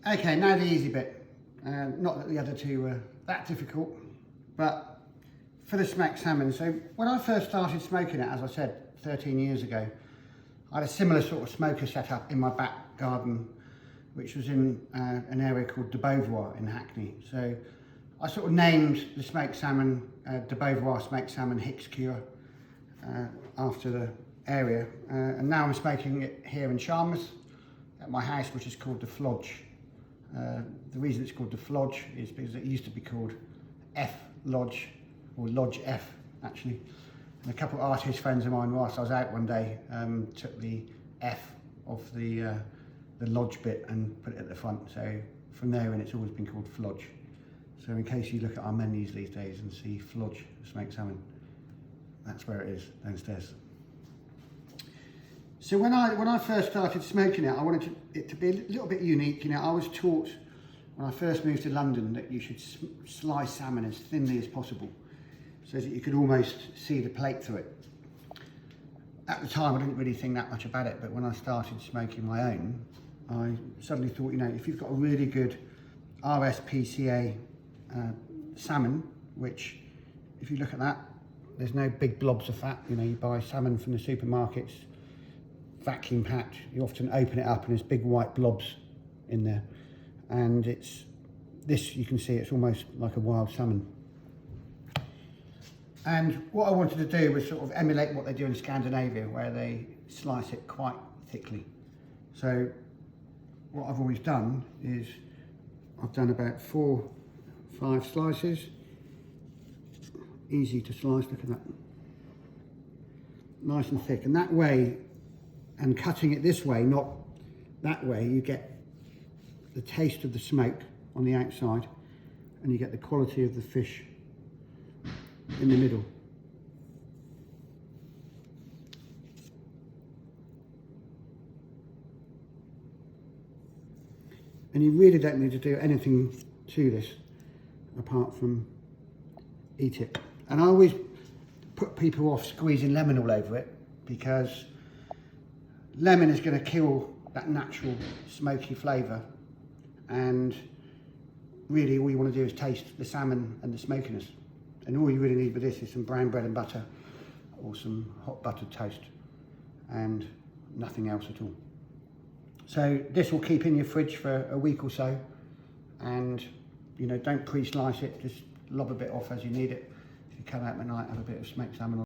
Okay, now the easy bit. Not that the other two were that difficult, but for the smoked salmon. So when I first started smoking it, as I said, 13 years ago, I had a similar sort of smoker set up in my back garden, which was in an area called de Beauvoir in Hackney. So I sort of named the smoked salmon, de Beauvoir smoked salmon Hix Cure, after the area. And now I'm smoking it here in Charmouth at my house, which is called the Flodge. The reason it's called the Flodge is because it used to be called F Lodge, or Lodge F actually. And a couple of artist friends of mine, whilst I was out one day, took the F off the lodge bit and put it at the front. So from there in, it's always been called Flodge. So in case you look at our menus these days and see Flodge smoked salmon, that's where it is, downstairs. So when I first started smoking it, I wanted it to be a little bit unique. You know, I was taught when I first moved to London that you should slice salmon as thinly as possible, so that you could almost see the plate through it. At the time, I didn't really think that much about it, but when I started smoking my own, I suddenly thought, you know, if you've got a really good RSPCA salmon, which, if you look at that, there's no big blobs of fat. You know, you buy salmon from the supermarkets, vacuum packed, you often open it up and there's big white blobs in there. And it's, this you can see, it's almost like a wild salmon. And what I wanted to do was sort of emulate what they do in Scandinavia, where they slice it quite thickly. So what I've always done is I've done about 4-5 slices. Easy to slice, look at that. Nice and thick, and that way, and cutting it this way, not that way, you get the taste of the smoke on the outside and you get the quality of the fish in the middle. And you really don't need to do anything to this apart from eat it. And I always put people off squeezing lemon all over it, because lemon is going to kill that natural smoky flavour, and really all you want to do is taste the salmon and the smokiness. And all you really need with this is some brown bread and butter or some hot buttered toast, and nothing else at all. So this will keep in your fridge for a week or so, and you know, don't pre-slice it, just lob a bit off as you need it. If you come out at night, have a bit of smoked salmon